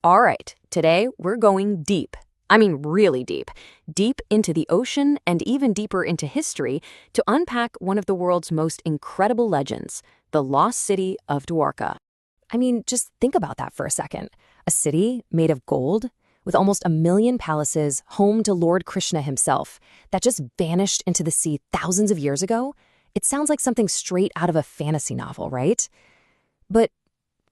All right, today we're going deep. I mean, really deep. Deep into the ocean and even deeper into history to unpack one of the world's most incredible legends, the lost city of Dwarka. I mean, just think about that for a second. A city made of gold, with almost 1,000,000 palaces, home to Lord Krishna himself, that just vanished into the sea thousands of years ago? It sounds like something straight out of a fantasy novel, right? But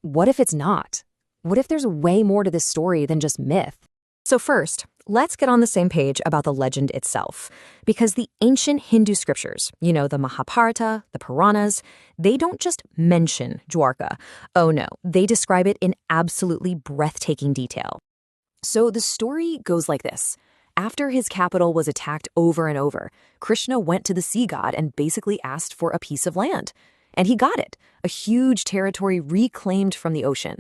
what if it's not? What if there's way more to this story than just myth? So first, let's get on the same page about the legend itself. Because the ancient Hindu scriptures, the Mahabharata, the Puranas, they don't just mention Dwarka. Oh no, they describe it in absolutely breathtaking detail. So the story goes like this. After his capital was attacked over and over, Krishna went to the sea god and basically asked for a piece of land. And he got it, a huge territory reclaimed from the ocean.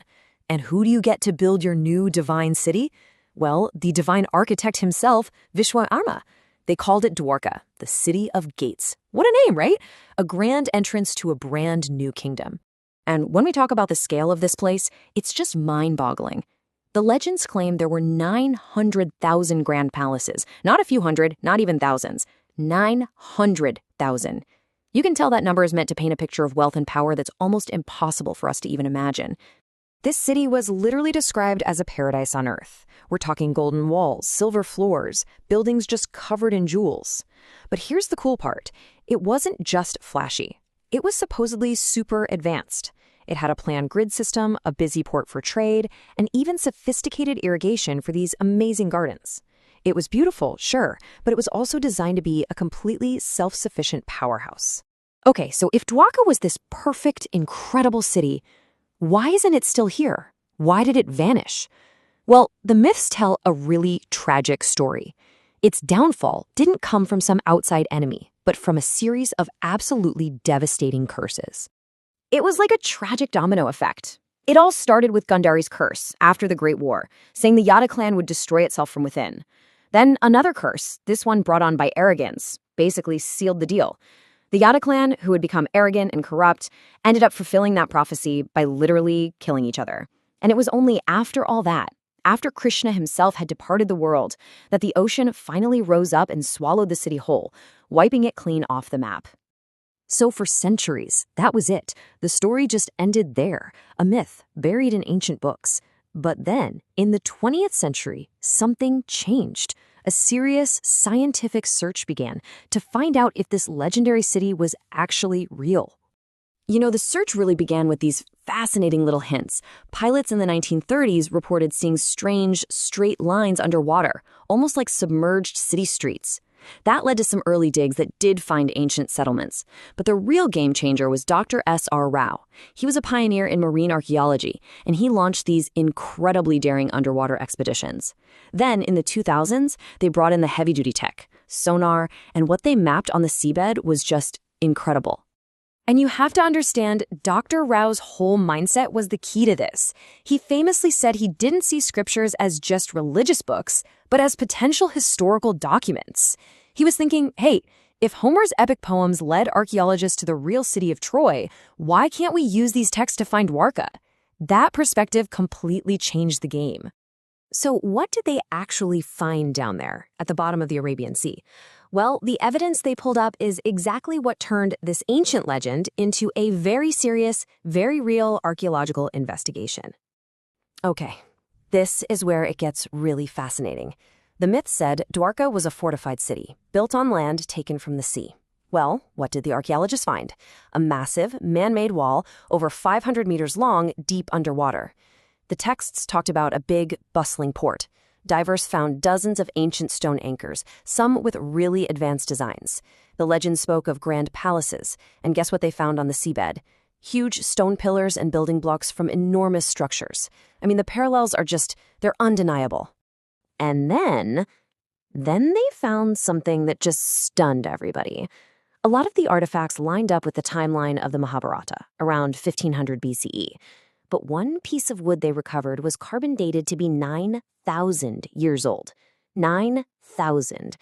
And who do you get to build your new divine city? Well, the divine architect himself, Vishwakarma. They called it Dwarka, the city of gates. What a name, right? A grand entrance to a brand new kingdom. And when we talk about the scale of this place, it's just mind-boggling. The legends claim there were 900,000 grand palaces. Not a few hundred, not even thousands. 900,000. You can tell that number is meant to paint a picture of wealth and power that's almost impossible for us to even imagine. This city was literally described as a paradise on earth. We're talking golden walls, silver floors, buildings just covered in jewels. But here's the cool part. It wasn't just flashy. It was supposedly super advanced. It had a planned grid system, a busy port for trade, and even sophisticated irrigation for these amazing gardens. It was beautiful, sure, but it was also designed to be a completely self-sufficient powerhouse. Okay, so if Dwarka was this perfect, incredible city, why isn't it still here? Why did it vanish? Well, the myths tell a really tragic story. Its downfall didn't come from some outside enemy, but from a series of absolutely devastating curses. It was like a tragic domino effect. It all started with Gundari's curse after the Great War, saying the Yada clan would destroy itself from within. Then another curse, this one brought on by arrogance, basically sealed the deal. The Yada clan, who had become arrogant and corrupt, ended up fulfilling that prophecy by literally killing each other. And it was only after all that, after Krishna himself had departed the world, that the ocean finally rose up and swallowed the city whole, wiping it clean off the map. So for centuries, that was it. The story just ended there, a myth buried in ancient books. But then, in the 20th century, something changed. A serious scientific search began to find out if this legendary city was actually real. The search really began with these fascinating little hints. Pilots in the 1930s reported seeing strange, straight lines underwater, almost like submerged city streets. That led to some early digs that did find ancient settlements. But the real game changer was Dr. S.R. Rao. He was a pioneer in marine archaeology, and he launched these incredibly daring underwater expeditions. Then, in the 2000s, they brought in the heavy-duty tech, sonar, and what they mapped on the seabed was just incredible. And you have to understand, Dr. Rao's whole mindset was the key to this. He famously said he didn't see scriptures as just religious books, but as potential historical documents. He was thinking, hey, if Homer's epic poems led archaeologists to the real city of Troy, why can't we use these texts to find Dwarka? That perspective completely changed the game. So what did they actually find down there at the bottom of the Arabian Sea? Well, the evidence they pulled up is exactly what turned this ancient legend into a very serious, very real archaeological investigation. Okay, this is where it gets really fascinating. The myth said Dwarka was a fortified city, built on land taken from the sea. Well, what did the archaeologists find? A massive, man-made wall, over 500 meters long, deep underwater. The texts talked about a big, bustling port. Divers found dozens of ancient stone anchors, some with really advanced designs. The legend spoke of grand palaces, and guess what they found on the seabed? Huge stone pillars and building blocks from enormous structures. I mean, the parallels are they're undeniable. And then they found something that just stunned everybody. A lot of the artifacts lined up with the timeline of the Mahabharata, around 1500 BCE. But one piece of wood they recovered was carbon dated to be 9,000 years old. 9,000.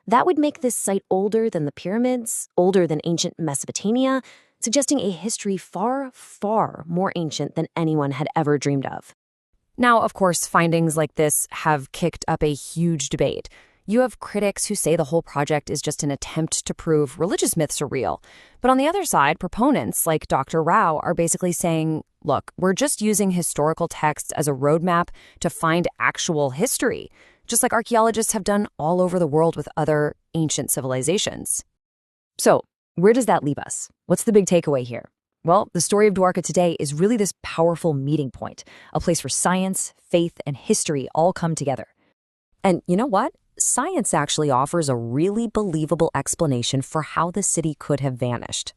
That would make this site older than the pyramids, older than ancient Mesopotamia, suggesting a history far, far more ancient than anyone had ever dreamed of. Now, of course, findings like this have kicked up a huge debate. You have critics who say the whole project is just an attempt to prove religious myths are real. But on the other side, proponents like Dr. Rao are basically saying, look, we're just using historical texts as a roadmap to find actual history, just like archaeologists have done all over the world with other ancient civilizations. So, where does that leave us? What's the big takeaway here? Well, the story of Dwarka today is really this powerful meeting point, a place where science, faith, and history all come together. And you know what? Science actually offers a really believable explanation for how the city could have vanished.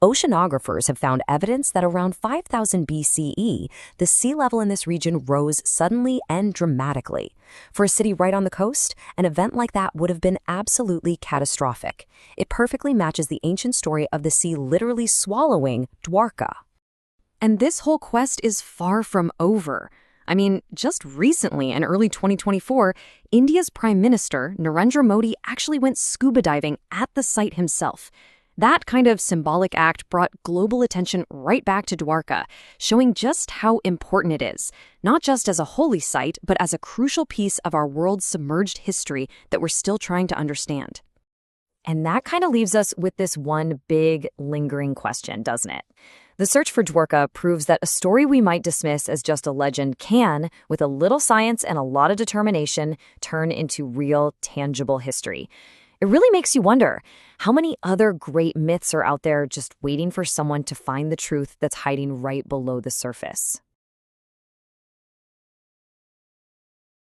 Oceanographers have found evidence that around 5000 BCE, the sea level in this region rose suddenly and dramatically. For a city right on the coast, an event like that would have been absolutely catastrophic. It perfectly matches the ancient story of the sea literally swallowing Dwarka. And this whole quest is far from over. I mean, just recently, in early 2024, India's Prime Minister, Narendra Modi, actually went scuba diving at the site himself. That kind of symbolic act brought global attention right back to Dwarka, showing just how important it is, not just as a holy site, but as a crucial piece of our world's submerged history that we're still trying to understand. And that kind of leaves us with this one big, lingering question, doesn't it? The search for Dwarka proves that a story we might dismiss as just a legend can, with a little science and a lot of determination, turn into real, tangible history. It really makes you wonder, how many other great myths are out there just waiting for someone to find the truth that's hiding right below the surface?